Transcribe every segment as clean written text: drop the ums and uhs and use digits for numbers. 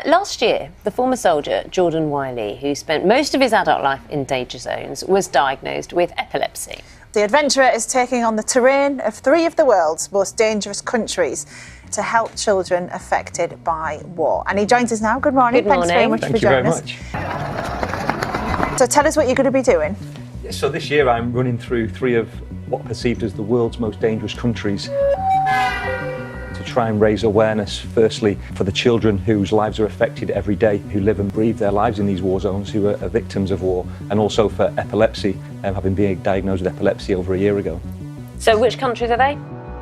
Last year, the former soldier Jordan Wylie, who spent most of his adult life in danger zones, was diagnosed with epilepsy. The adventurer is taking on the terrain of 3 of the world's most dangerous countries to help children affected by war. And he joins us now. Good morning. Good morning. Thanks very much for joining us. Thank you very much. So tell us what you're going to be doing. So this year I'm running through 3 of what are perceived as the world's most dangerous countries to try and raise awareness, firstly, for the children whose lives are affected every day, who live and breathe their lives in these war zones, who are victims of war, and also for epilepsy, having been diagnosed with epilepsy over a year ago. So which countries are they?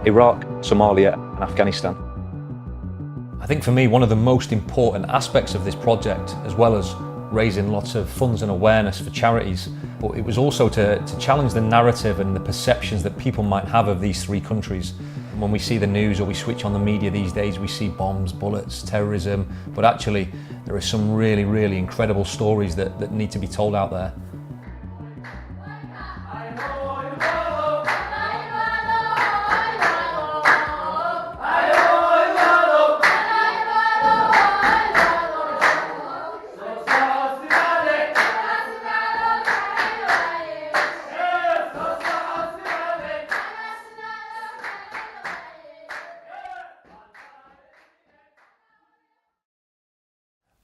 Iraq, Somalia and Afghanistan. I think for me, one of the most important aspects of this project, as well as raising lots of funds and awareness for charities, but it was also to challenge the narrative and the perceptions that people might have of these 3 countries. And when we see the news or we switch on the media these days, we see bombs, bullets, terrorism, but actually there are some really, really incredible stories that need to be told out there.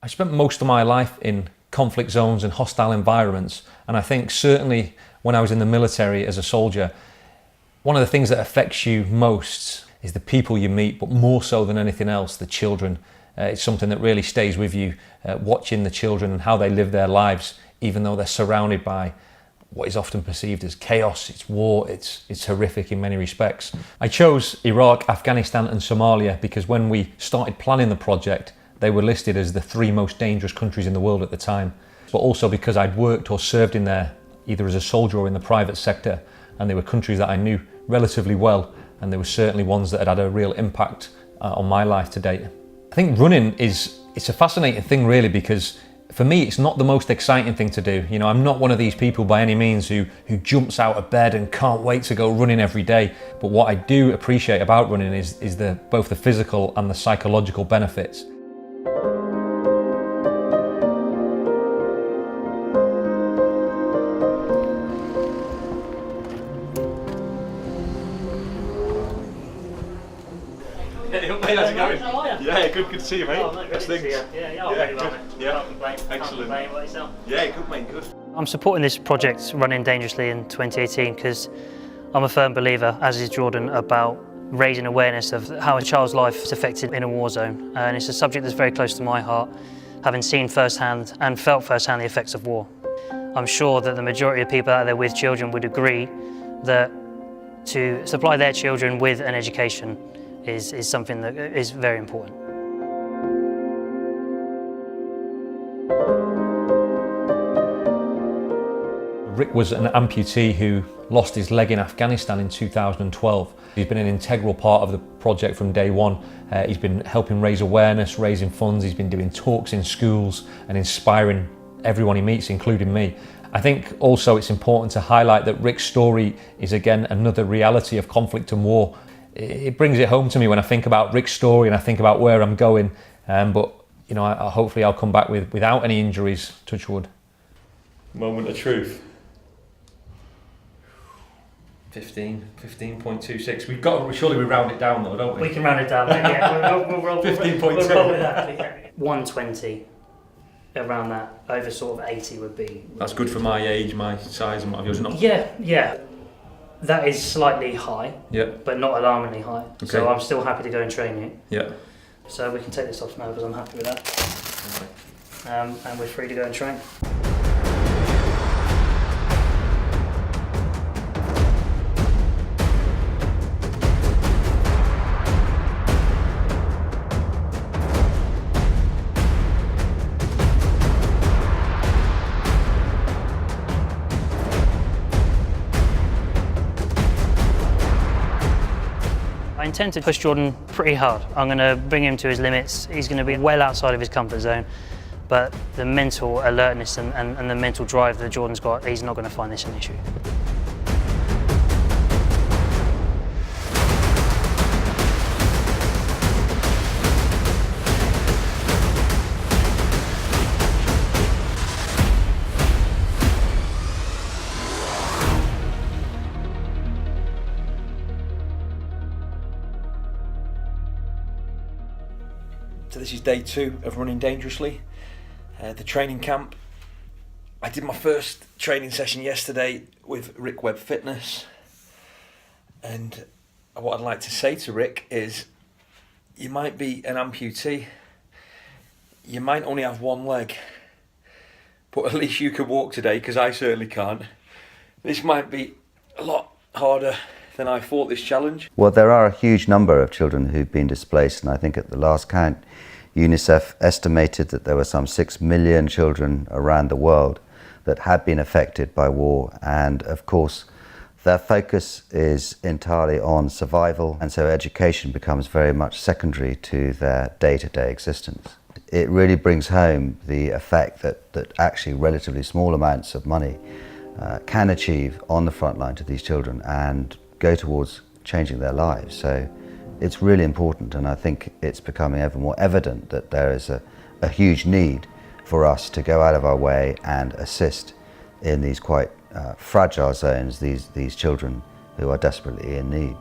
I spent most of my life in conflict zones and hostile environments, and I think certainly when I was in the military as a soldier, one of the things that affects you most is the people you meet, but more so than anything else, the children. It's something that really stays with you, watching the children and how they live their lives, even though they're surrounded by what is often perceived as chaos, it's war, it's horrific in many respects. I chose Iraq, Afghanistan and Somalia because when we started planning the project, they were listed as the 3 most dangerous countries in the world at the time, but also because I'd worked or served in there either as a soldier or in the private sector, and they were countries that I knew relatively well, and they were certainly ones that had had a real impact on my life to date. I think running it's a fascinating thing really, because for me it's not the most exciting thing to do. You know, I'm not one of these people by any means who jumps out of bed and can't wait to go running every day, but what I do appreciate about running is both the physical and the psychological benefits. Hey, how's it going? How are you? Yeah, good to see you, mate. Oh, mate, good to see you. Yeah, very well, mate. Yeah, excellent. What about yourself? Yeah, good mate, good. I'm supporting this project, Running Dangerously, in 2018 because I'm a firm believer, as is Jordan, about raising awareness of how a child's life is affected in a war zone. And it's a subject that's very close to my heart, having seen firsthand and felt firsthand the effects of war. I'm sure that the majority of people out there with children would agree that to supply their children with an education is something that is very important. Rick was an amputee who lost his leg in Afghanistan in 2012. He's been an integral part of the project from day one. He's been helping raise awareness, raising funds, he's been doing talks in schools and inspiring everyone he meets, including me. I think also it's important to highlight that Rick's story is again another reality of conflict and war. It brings it home to me when I think about Rick's story and I think about where I'm going, but you know, hopefully I'll come back without any injuries, touch wood. Moment of truth. 15.26. Surely we round it down though, don't we? We can round it down, mate. Yeah, we'll roll 15.2. We'll roll with that. 120, around that, over sort of 80 would be. That's good for my age, my size and what have you, not? Yeah. That is slightly high, but not alarmingly high. Okay. So I'm still happy to go and train you. Yeah. So we can take this off now because I'm happy with that. Okay. And we're free to go and train. I intend to push Jordan pretty hard. I'm going to bring him to his limits. He's going to be well outside of his comfort zone, but the mental alertness and the mental drive that Jordan's got, he's not going to find this an issue. day 2 of running dangerously, the training camp. I did my first training session yesterday with Rick Webb Fitness, and what I'd like to say to Rick is, you might be an amputee, you might only have one leg, but at least you can walk today, because I certainly can't. This might be a lot harder than I thought, this challenge. Well, there are a huge number of children who've been displaced, and I think at the last count, UNICEF estimated that there were some 6 million children around the world that had been affected by war, and of course their focus is entirely on survival, and so education becomes very much secondary to their day-to-day existence. It really brings home the effect that actually relatively small amounts of money can achieve on the front line to these children and go towards changing their lives. So it's really important, and I think it's becoming ever more evident that there is a huge need for us to go out of our way and assist in these quite fragile zones, these children who are desperately in need.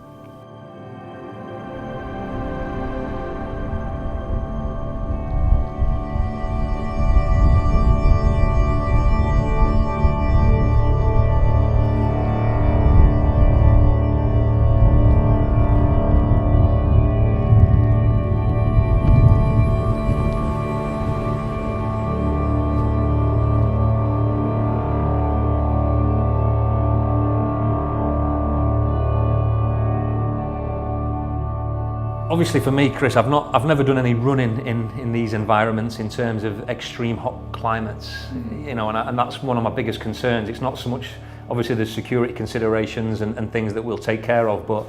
Obviously for me, Chris, I've never done any running in these environments in terms of extreme hot climates, you know, and that's one of my biggest concerns. It's not so much, obviously there's security considerations and things that we'll take care of, but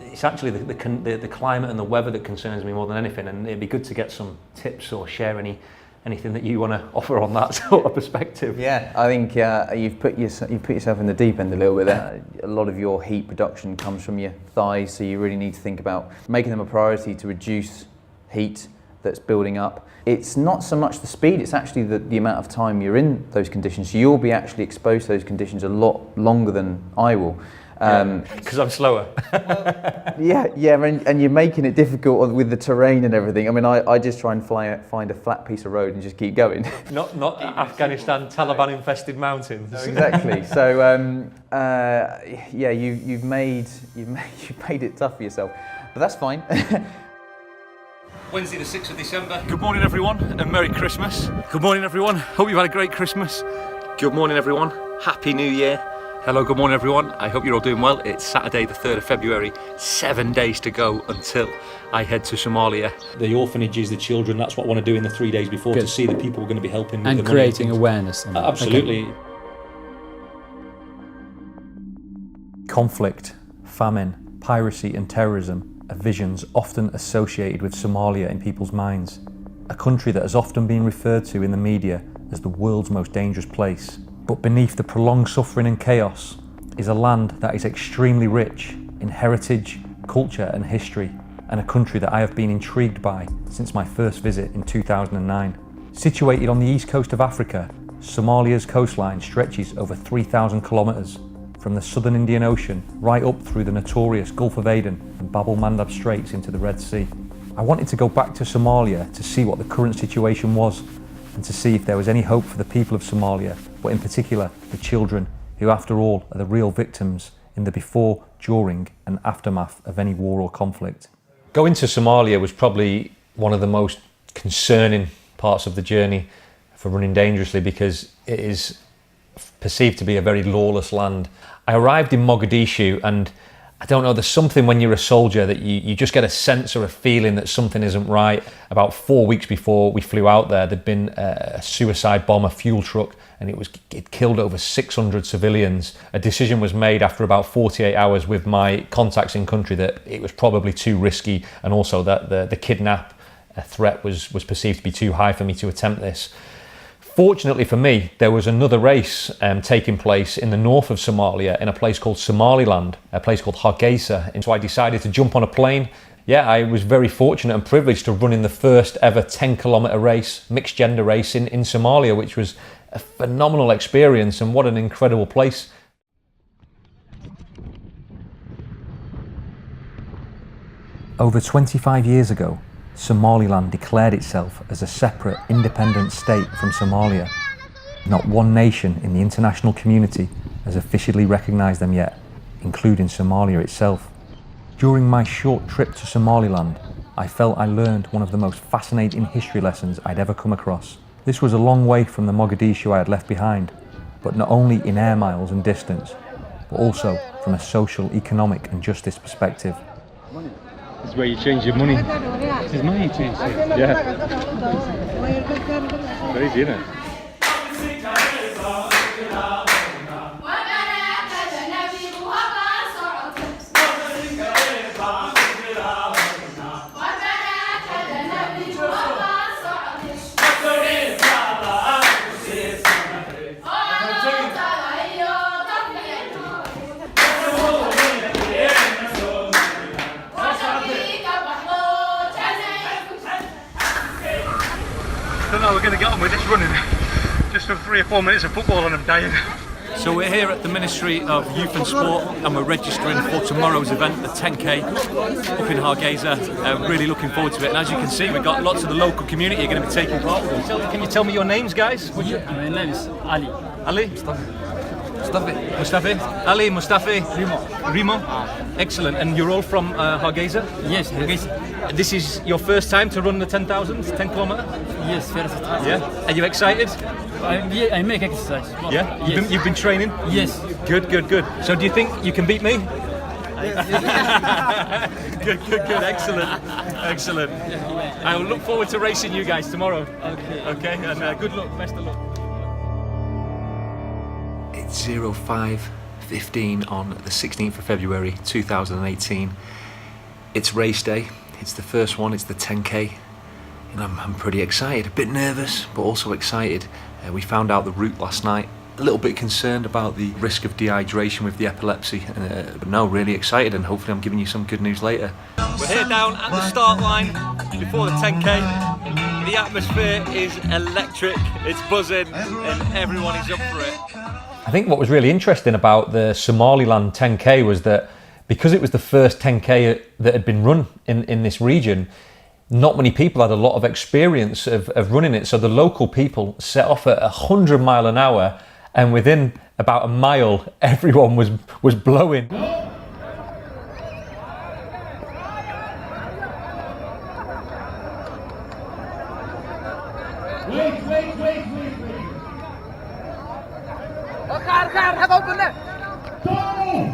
it's actually the climate and the weather that concerns me more than anything, and it'd be good to get some tips or share anything that you want to offer on that sort of perspective. Yeah, I think you've put yourself in the deep end a little bit there. A lot of your heat production comes from your thighs, so you really need to think about making them a priority to reduce heat that's building up. It's not so much the speed, it's actually the amount of time you're in those conditions. So you'll be actually exposed to those conditions a lot longer than I will. Because I'm slower. Yeah, and you're making it difficult with the terrain and everything. I mean, I just try and find a flat piece of road and just keep going. Not Afghanistan, Taliban-infested mountains. No, exactly. So yeah, you've made it tough for yourself, but that's fine. Wednesday the 6th of December. Good morning everyone, and Merry Christmas. Good morning everyone, hope you've had a great Christmas. Good morning everyone, Happy New Year. Hello, good morning everyone, I hope you're all doing well. It's Saturday the 3rd of February, 7 days to go until I head to Somalia. The orphanages, the children, that's what I want to do in the 3 days before. Good. To see the people we're going to be helping. And creating awareness. Absolutely. Okay. Conflict, famine, piracy and terrorism are visions often associated with Somalia in people's minds. A country that has often been referred to in the media as the world's most dangerous place. But beneath the prolonged suffering and chaos is a land that is extremely rich in heritage, culture and history, and a country that I have been intrigued by since my first visit in 2009. Situated on the east coast of Africa, Somalia's coastline stretches over 3,000 kilometres, from the southern Indian Ocean right up through the notorious Gulf of Aden and Bab el-Mandab Straits into the Red Sea. I wanted to go back to Somalia to see what the current situation was and to see if there was any hope for the people of Somalia, but in particular the children, who after all are the real victims in the before, during and aftermath of any war or conflict. Going to Somalia was probably one of the most concerning parts of the journey for running dangerously, because it is perceived to be a very lawless land. I arrived in Mogadishu, and I don't know, there's something when you're a soldier that you just get a sense or a feeling that something isn't right. About 4 weeks before we flew out there'd been a suicide bomb, a fuel truck, and it killed over 600 civilians. A decision was made after about 48 hours with my contacts in country that it was probably too risky, and also that the kidnap threat was perceived to be too high for me to attempt this. Fortunately for me, there was another race taking place in the north of Somalia in a place called Somaliland, a place called Hargeisa. And so I decided to jump on a plane. Yeah, I was very fortunate and privileged to run in the first ever 10-kilometre race, mixed gender race in Somalia, which was a phenomenal experience, and what an incredible place. Over 25 years ago, Somaliland declared itself as a separate, independent state from Somalia. Not one nation in the international community has officially recognised them yet, including Somalia itself. During my short trip to Somaliland, I felt I learned one of the most fascinating history lessons I'd ever come across. This was a long way from the Mogadishu I had left behind, but not only in air miles and distance, but also from a social, economic and justice perspective. This is where you change your money. This is money you change it. Yeah. Crazy, isn't it? I don't know how we're going to get on with this running. Just for 3 or 4 minutes of football and I'm dying. So we're here at the Ministry of Youth and Sport and we're registering for tomorrow's event, the 10K up in Hargeisa. Really looking forward to it, and as you can see we've got lots of the local community are going to be taking part with us. Can you tell me your names, guys? My name is Ali. Ali? Mustafi? Ali, Mustafi? Rimo? Excellent, and you're all from Hargeisa? Yes, Hargeisa. This is your first time to run the 10,000, 10 kilometre? Yes, first time. Yeah? Are you excited? I make exercise. Yeah? Yes. You've been training? Yes. Good. So do you think you can beat me? Good, excellent. I will look forward to racing you guys tomorrow. Okay, and good luck, best of luck. It's 05:15 on the 16th of February 2018. It's race day, it's the first one, it's the 10K. And I'm pretty excited, a bit nervous, but also excited. We found out the route last night, a little bit concerned about the risk of dehydration with the epilepsy, but no, really excited, and hopefully I'm giving you some good news later. We're here down at the start line before the 10K. The atmosphere is electric, it's buzzing, and everyone is up for it. I think what was really interesting about the Somaliland 10K was that because it was the first 10K that had been run in this region, not many people had a lot of experience of running it. So the local people set off at 100 miles an hour, and within about a mile, everyone was blowing. Wait. Go!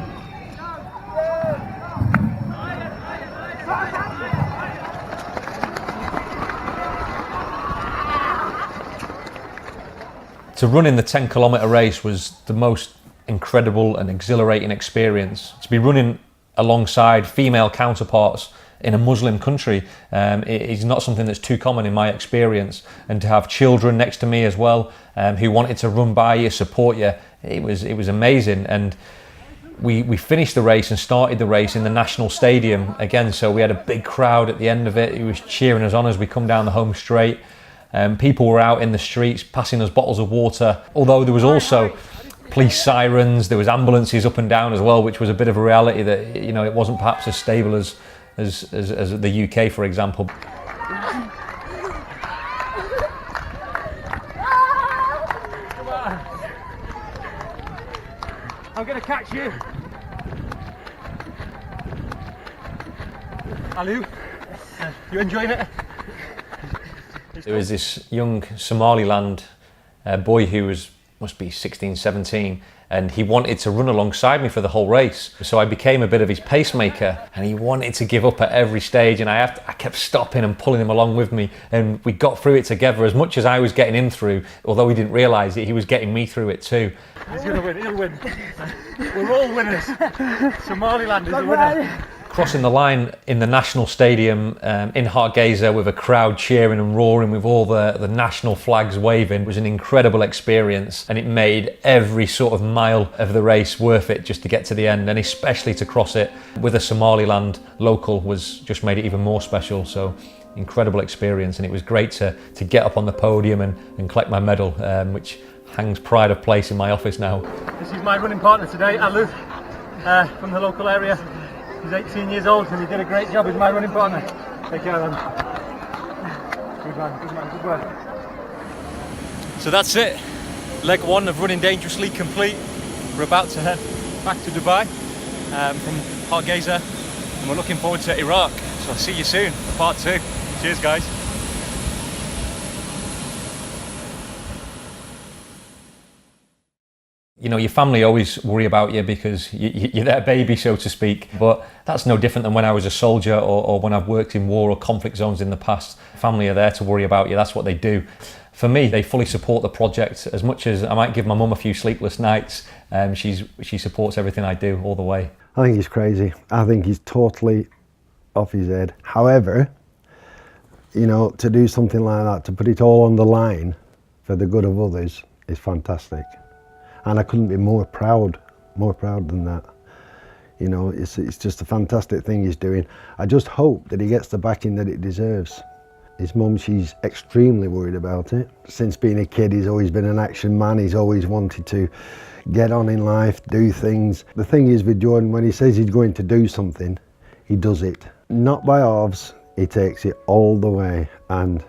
To run in the 10 kilometre race was the most incredible and exhilarating experience. To be running alongside female counterparts in a Muslim country is not something that's too common in my experience, and to have children next to me as well who wanted to run by you, support you, it was amazing. And we finished the race and started the race in the National Stadium again, so we had a big crowd at the end of it who was cheering us on as we come down the home straight. People were out in the streets passing us bottles of water, although there was also police sirens, there was ambulances up and down as well, which was a bit of a reality that, you know, it wasn't perhaps as stable as the UK, for example. I'm gonna catch you. Alu, you enjoying it? There was this young Somaliland boy who must be 16, 17, and he wanted to run alongside me for the whole race. So I became a bit of his pacemaker, and he wanted to give up at every stage, and I kept stopping and pulling him along with me, and we got through it together. As much as I was getting him through, although he didn't realise it, he was getting me through it too. He's going to win, he'll win. We're all winners. Somaliland is a winner. Crossing the line in the National Stadium in Hargeisa with a crowd cheering and roaring with all the national flags waving was an incredible experience, and it made every sort of mile of the race worth it just to get to the end, and especially to cross it with a Somaliland local just made it even more special. So incredible experience, and it was great to get up on the podium and collect my medal, which hangs pride of place in my office now. This is my running partner today, Alu, from the local area. He's 18 years old and he did a great job. He's my running partner. Take care of him. Good man, good man, good work. So that's it. Leg one of Running Dangerously complete. We're about to head back to Dubai from Hargeisa, and we're looking forward to Iraq. So I'll see you soon for part 2. Cheers, guys. You know, your family always worry about you because you're their baby, so to speak. But that's no different than when I was a soldier or when I've worked in war or conflict zones in the past. Family are there to worry about you. That's what they do. For me, they fully support the project. As much as I might give my mum a few sleepless nights, she supports everything I do all the way. I think he's crazy. I think he's totally off his head. However, you know, to do something like that, to put it all on the line for the good of others is fantastic. And I couldn't be more proud than that. You know, it's just a fantastic thing he's doing. I just hope that he gets the backing that it deserves. His mum, she's extremely worried about it. Since being a kid, he's always been an action man. He's always wanted to get on in life, do things. The thing is with Jordan, when he says he's going to do something, he does it. Not by halves, he takes it all the way. And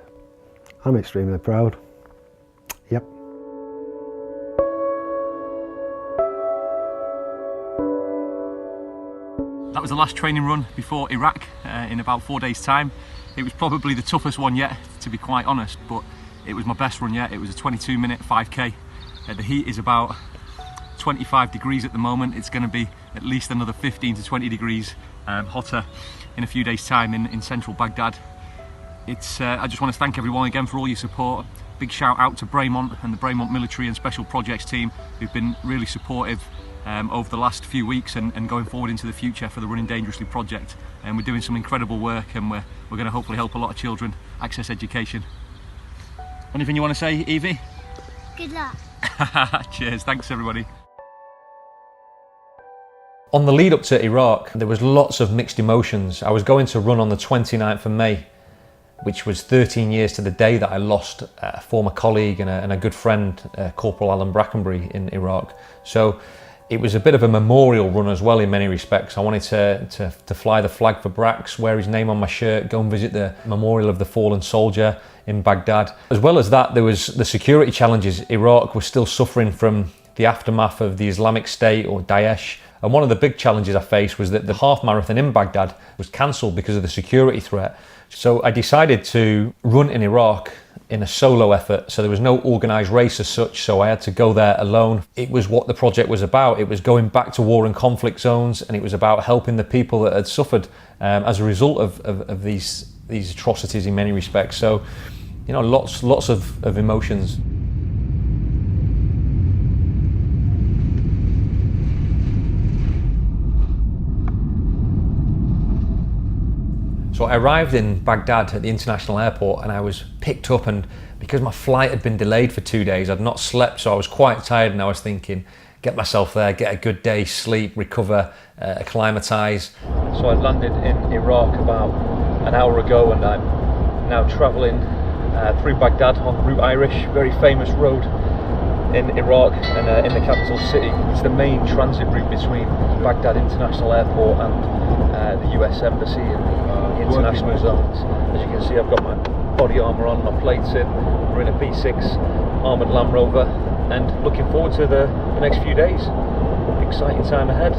I'm extremely proud. Yep. That was the last training run before Iraq in about 4 days' time. It was probably the toughest one yet, to be quite honest, but it was my best run yet. It was a 22-minute 5K. The heat is about 25 degrees at the moment. It's going to be at least another 15 to 20 degrees hotter in a few days' time in central Baghdad. I just want to thank everyone again for all your support. Big shout out to Braemont and the Braemont Military and Special Projects team, who've been really supportive over the last few weeks and going forward into the future for the Running Dangerously project. And we're doing some incredible work, and we're going to hopefully help a lot of children access education. Anything you want to say, Evie? Good luck. Cheers, thanks everybody. On the lead up to Iraq, there was lots of mixed emotions. I was going to run on the 29th of May, which was 13 years to the day that I lost a former colleague and a good friend, Corporal Alan Brackenbury, in Iraq. So it was a bit of a memorial run as well in many respects. I wanted to fly the flag for Brax, wear his name on my shirt, go and visit the memorial of the fallen soldier in Baghdad. As well as that, there was the security challenges. Iraq was still suffering from the aftermath of the Islamic State or Daesh. And one of the big challenges I faced was that the half marathon in Baghdad was cancelled because of the security threat. So I decided to run in Iraq in a solo effort, so there was no organised race as such, so I had to go there alone. It was what the project was about. It was going back to war and conflict zones, and it was about helping the people that had suffered as a result of these atrocities in many respects. So, you know, lots of emotions. So I arrived in Baghdad at the international airport, and I was picked up, and because my flight had been delayed for 2 days, I'd not slept, so I was quite tired, and I was thinking, get myself there, get a good day, sleep, recover, acclimatise. So I landed in Iraq about an hour ago, and I'm now travelling through Baghdad on Route Irish, very famous road in Iraq and in the capital city. It's the main transit route between Baghdad International Airport and the US Embassy and the international zones. As you can see, I've got my body armour on, my plates in. We're in a B6 armoured Land Rover and looking forward to the next few days. Exciting time ahead.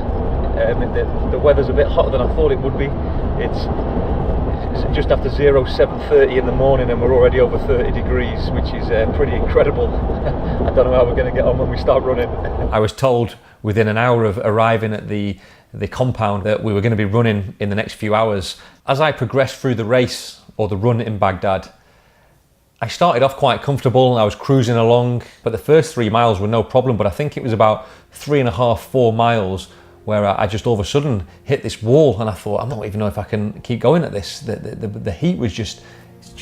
The weather's a bit hotter than I thought it would be. It's just after 7:30 in the morning and we're already over 30 degrees, which is pretty incredible. I don't know how we're going to get on when we start running. I was told within an hour of arriving at the compound that we were going to be running in the next few hours. As I progressed through the race or the run in Baghdad, I started off quite comfortable. I was cruising along, but the first 3 miles were no problem. But I think it was about 3.5, 4 miles where I just all of a sudden hit this wall, and I thought, I don't even know if I can keep going at this. The heat was just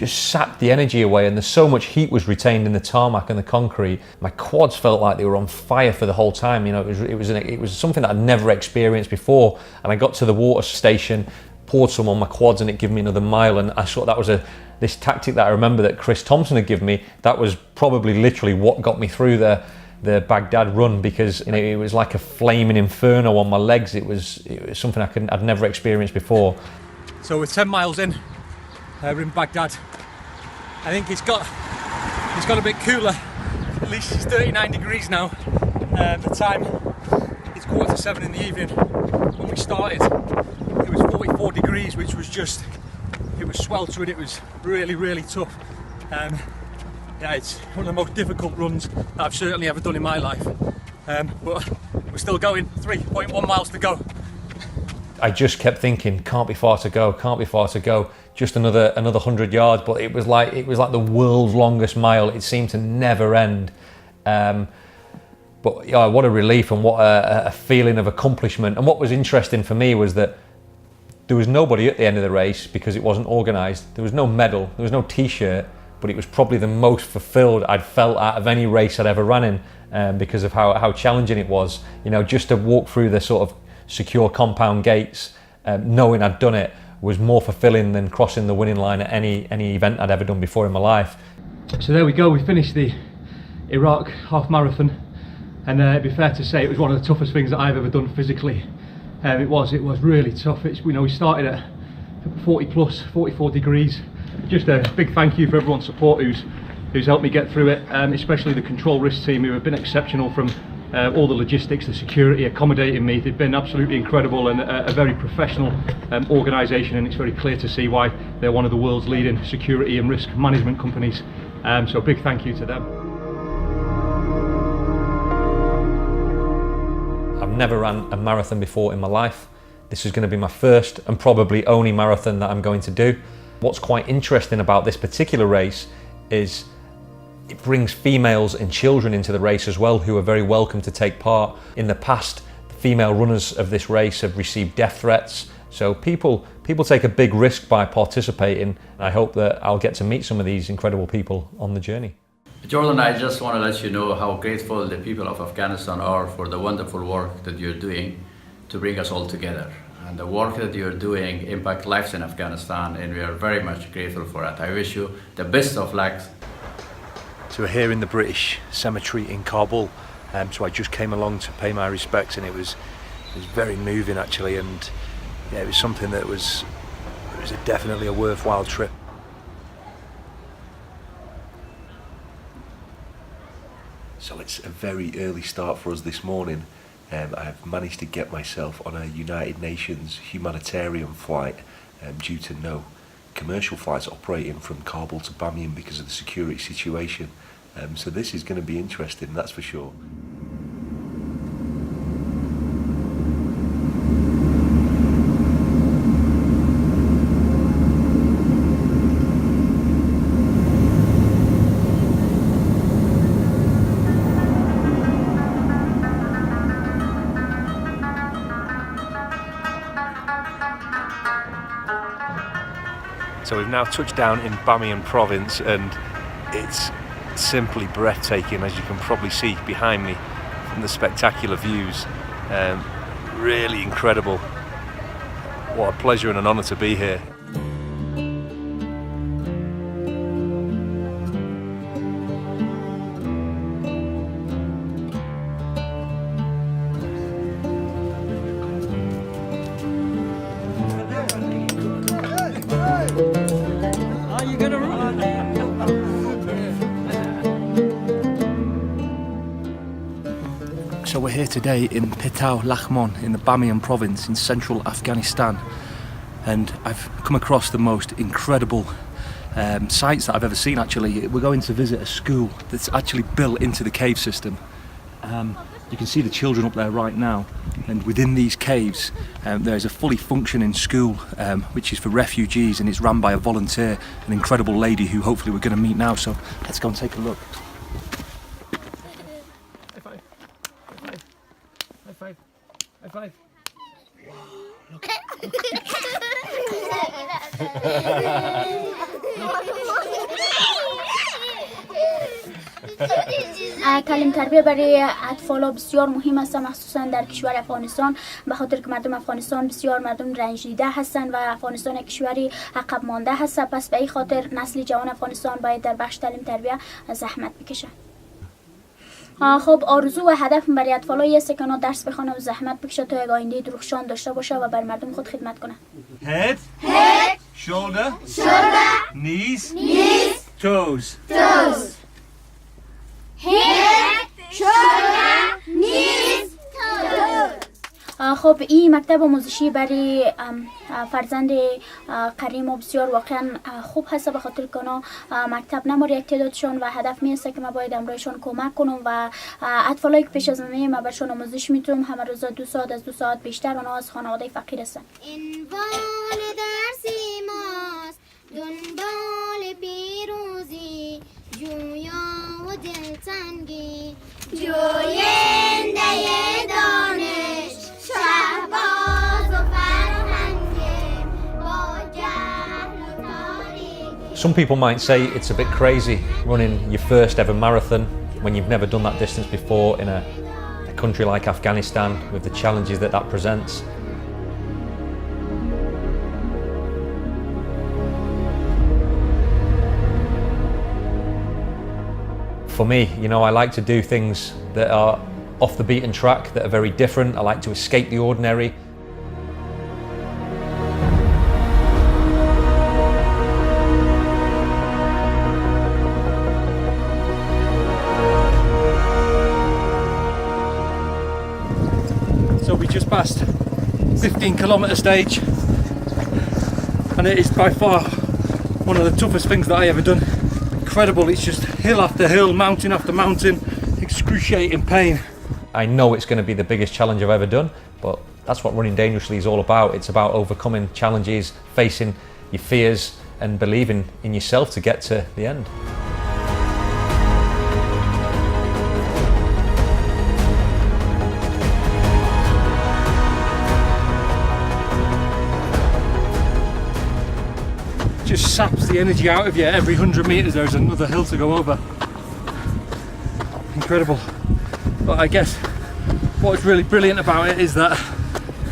sapped the energy away, and there's so much heat was retained in the tarmac and the concrete. My quads felt like they were on fire for the whole time. You know, it was something that I'd never experienced before. And I got to the water station, poured some on my quads, and it gave me another mile. And I thought that was this tactic that I remember that Chris Thompson had given me. That was probably literally what got me through the Baghdad run, because you know, it was like a flaming inferno on my legs. It was something I'd never experienced before. So we're 10 miles in, we're in Baghdad. I think it's got a bit cooler. At least it's 39 degrees now. The time is 7:15 in the evening. When we started, it was 44 degrees, which was it was sweltering. It was really, really tough. Yeah, it's one of the most difficult runs that I've certainly ever done in my life. But we're still going. 3.1 miles to go. I just kept thinking, can't be far to go, can't be far to go. Just another 100 yards, but it was like the world's longest mile. It seemed to never end. But yeah, what a relief and what a feeling of accomplishment. And what was interesting for me was that there was nobody at the end of the race because it wasn't organised. There was no medal, there was no T-shirt, but it was probably the most fulfilled I'd felt out of any race I'd ever ran in, because of how challenging it was. You know, just to walk through the sort of secure compound gates, knowing I'd done it, was more fulfilling than crossing the winning line at any event I'd ever done before in my life. So there we go, we finished the Iraq half marathon, and it'd be fair to say it was one of the toughest things that I've ever done physically. It was really tough. We started at 44 degrees. Just a big thank you for everyone's support who's helped me get through it, especially the control risk team, who have been exceptional, from all the logistics, the security, accommodating me. They've been absolutely incredible, and a very professional organisation, and it's very clear to see why they're one of the world's leading security and risk management companies. So a big thank you to them. I've never ran a marathon before in my life. This is going to be my first and probably only marathon that I'm going to do. What's quite interesting about this particular race is it brings females and children into the race as well, who are very welcome to take part. In the past, the female runners of this race have received death threats, so people take a big risk by participating. I hope that I'll get to meet some of these incredible people on the journey. Jordan, I just want to let you know how grateful the people of Afghanistan are for the wonderful work that you're doing to bring us all together. And the work that you're doing impacts lives in Afghanistan, and we are very much grateful for that. I wish you the best of luck. So we're here in the British cemetery in Kabul, so I just came along to pay my respects, and it was very moving actually, and yeah, it was something that was definitely a worthwhile trip. So it's a very early start for us this morning. I've managed to get myself on a United Nations humanitarian flight due to no commercial flights operating from Kabul to Bamiyan because of the security situation. So this is going to be interesting, that's for sure. So we've now touched down in Bamiyan province, and it's simply breathtaking, as you can probably see behind me from the spectacular views. Really incredible. What a pleasure and an honour to be here. So we're here today in Petau Lakhmon in the Bamiyan province in central Afghanistan, and I've come across the most incredible sights that I've ever seen actually. We're going to visit a school that's actually built into the cave system. You can see the children up there right now, and within these caves there's a fully functioning school which is for refugees, and it's run by a volunteer, an incredible lady who hopefully we're going to meet now. So let's go and take a look. High five. Look. تعلیم تربیه برای اطفال بسیار مهم است، مخصوصا در کشور افغانستان، به خاطر که مردم افغانستان بسیار مردم رنج دیده هستند و افغانستان کشوری عقب مانده هست. پس به این خاطر نسل جوان افغانستان باید در بخش تعلیم تربیه زحمت بکشند. خب آرزو و هدف برای اطفالایی است که اونا درس بخوانه و زحمت بکشه تا یک آینده درخشان داشته باشه و بر مردم خود خدمت کنه. Head, shoulder, knees, toes. Toes. Head, shoulder, knees, toes. خب این مکتب آموزشی برای فرزند کریم بسیار واقعا خوب هست، به خاطر که اونا مکتب نمار یک تعدادشون و هدف می است که ما باید امروزشون کمک کنم و اطفالایی که پیش از ما برشون آموزش میتونم همه روزا 2 ساعت از 2 ساعت بیشتر اونا از خانواده فقیر هستن. عنوان درسی ماست دنبال پیروزی جویا و دلتنگی جوینده دانش شهباز و فرهنگ با جهل و تاریکی. Some people might say it's a bit crazy running your first ever marathon when you've never done that distance before in a country like Afghanistan with the challenges that that presents. For me, you know, I like to do things that are off the beaten track, that are very different. I like to escape the ordinary. So we just passed 15-kilometre stage, and it is by far one of the toughest things that I ever done. Incredible, it's just hill after hill, mountain after mountain, excruciating pain. I know it's going to be the biggest challenge I've ever done, but that's what Running Dangerously is all about. It's about overcoming challenges, facing your fears and believing in yourself to get to the end. Just saps the energy out of you. Every 100 metres there's another hill to go over. Incredible. But I guess what's really brilliant about it is that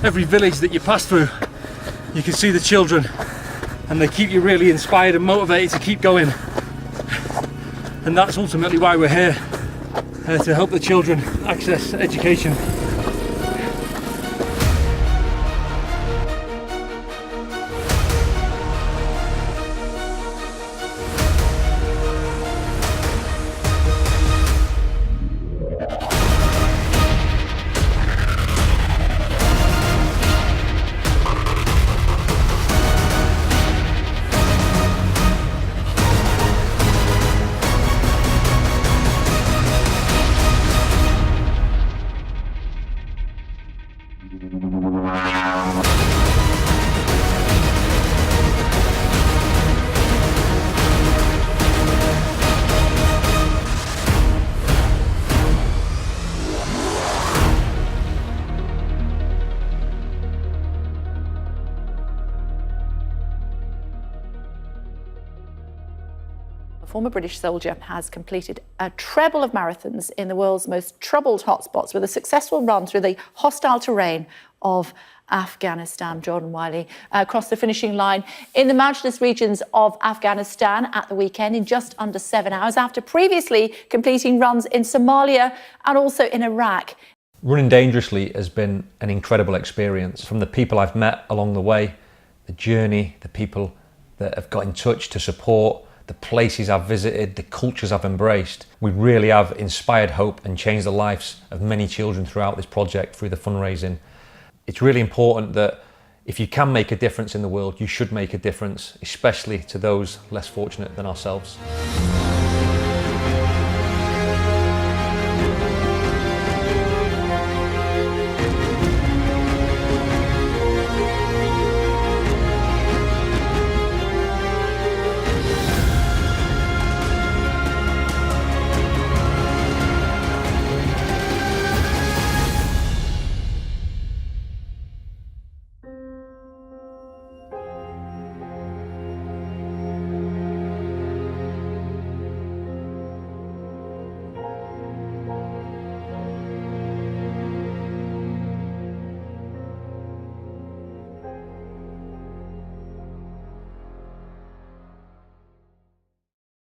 every village that you pass through, you can see the children, and they keep you really inspired and motivated to keep going. And that's ultimately why we're here, to help the children access education. A former British soldier has completed a treble of marathons in the world's most troubled hotspots with a successful run through the hostile terrain of Afghanistan. Jordan Wylie crossed the finishing line in the mountainous regions of Afghanistan at the weekend in just under 7 hours after previously completing runs in Somalia and also in Iraq. Running Dangerously has been an incredible experience. From the people I've met along the way, the journey, the people that have got in touch to support, the places I've visited, the cultures I've embraced. We really have inspired hope and changed the lives of many children throughout this project through the fundraising. It's really important that if you can make a difference in the world, you should make a difference, especially to those less fortunate than ourselves.